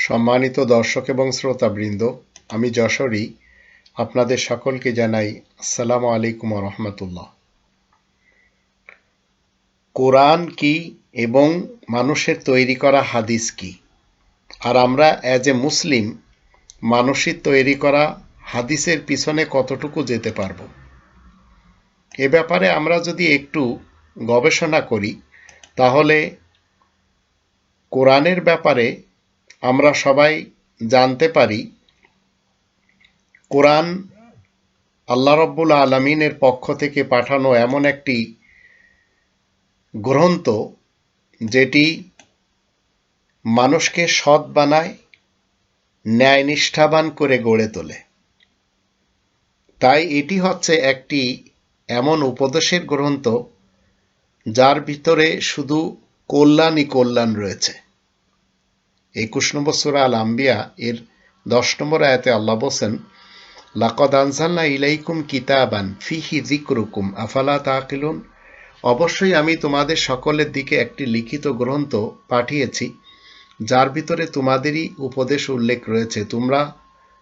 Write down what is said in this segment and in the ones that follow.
সম্মানিত দর্শক এবং শ্রোতাবৃন্দ, আমি যশোরী আপনাদের সকলকে জানাই আসসালামু আলাইকুম ওয়া রাহমাতুল্লাহ। কোরআন কি এবং মানুষের তৈরি করা হাদিস কি, আর আমরা অ্যাজ এ মুসলিম মানুষের তৈরি করা হাদিসের পিছনে কতটুকু যেতে পারবো, এ ব্যাপারে আমরা যদি একটু গবেষণা করি তাহলে কোরআনের ব্যাপারে আমরা সবাই জানতে পারি কোরআন আল্লাহ রাব্বুল আলামিনের পক্ষ থেকে পাঠানো এমন একটি গ্রন্থ যেটি মানুষকে সৎ বানায়, ন্যায় নিষ্ঠাবান করে গড়ে তোলে। তাই এটি হচ্ছে একটি এমন উপদেশের গ্রন্থ যার ভিতরে শুধু কল্যাণই কল্যাণ রয়েছে। 21 নম্বর সূরা আল আম্বিয়া এর 10 নম্বর আয়াতে আল্লাহ বলেন, লাকাদ আনজালনা ইলাইকুম কিতাবান ফিহি যিকরুকুম আফালা তাকিলুন। অবশ্যই আমি তোমাদের সকলের দিকে একটি লিখিত গ্রন্থ পাঠিয়েছি যার ভিতরে তোমাদেরই উপদেশ উল্লেখ রয়েছে, তোমরা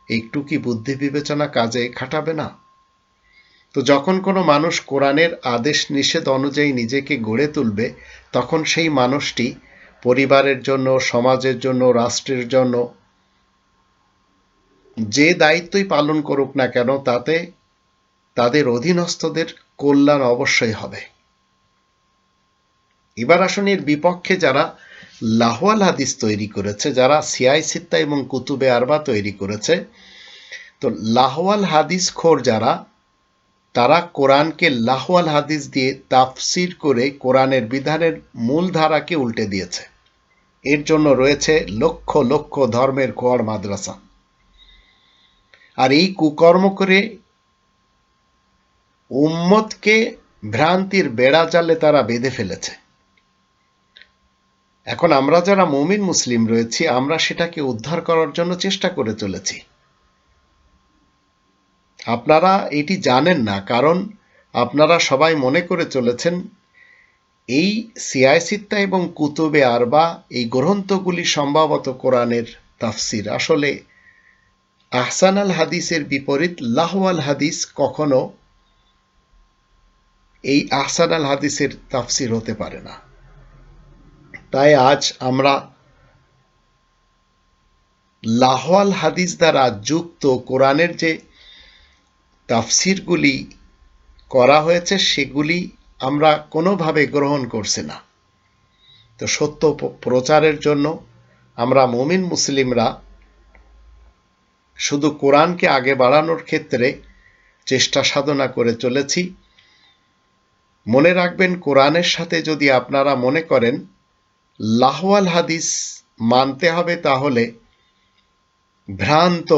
একটু কি বুদ্ধি বিবেচনা কাজে খাটাবে না? তো যখন কোনো মানুষ কোরআনের আদেশ নিষেধ অনুযায়ী নিজেকে গড়ে তুলবে, তখন সেই মানুষটি পরিবারের জন্য, সমাজের জন্য, রাষ্ট্রের জন্য যে দায়িত্বই পালন করুক না কেন, তাতে তাদের অধীনস্থদের কল্যাণ অবশ্যই হবে। এবার আসুন, এর বিপক্ষে যারা লাহওয়াল হাদিস তৈরি করেছে, যারা সিয়াই সিত্তা এবং কুতুবে আরবা তৈরি করেছে, তো লাহওয়াল হাদিস খোর যারা, তারা কোরআনকে লাহওয়াল হাদিস দিয়ে তাফসির করে কোরআনের বিধানের মূল ধারাকে উল্টে দিয়েছে। এর জন্য রয়েছে লক্ষ লক্ষ ধর্মের খোয়ার মাদ্রাসা। আর এই কুকর্ম করে উম্মতকে ভ্রান্তির বেড়া জালে তারা বেঁধে ফেলেছে। এখন আমরা যারা মুমিন মুসলিম রয়েছি, আমরা সেটাকে উদ্ধার করার জন্য চেষ্টা করে চলেছি। আপনারা এটি জানেন না, কারণ আপনারা সবাই মনে করে চলেছেন এই সিয়াই সিত্তা এবং কুতুবে আরবা এই গ্রন্থগুলি সম্ভবত কোরআনের তাফসির। আসলে আহসান আল হাদিসের বিপরীত লাহওয়াল হাদিস কখনো এই আহসান আল হাদিসের তাফসির হতে পারে না। তাই আজ আমরা লাহওয়াল হাদিস দ্বারা যুক্ত কোরআনের যে তাফসিরগুলি করা হয়েছে সেগুলি আমরা কোনোভাবে গ্রহণ করছি না। তো সত্য প্রচারের জন্য আমরা মুমিন মুসলিমরা শুধু কোরআনকে আগে বাড়ানোর ক্ষেত্রে চেষ্টা সাধনা করে চলেছি। মনে রাখবেন, কোরআনের সাথে যদি আপনারা মনে করেন লাহওয়াল হাদিস মানতে হবে, তাহলে ভ্রান্ত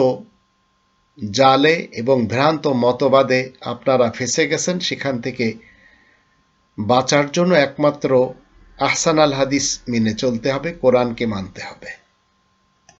জালে এবং ভ্রান্ত মতবাদে আপনারা ফেঁসে গেছেন। সেখান থেকে বাঁচার জন্য একমাত্র আহসান আল হাদিস মেনে চলতে হবে, কোরআনকে মানতে হবে।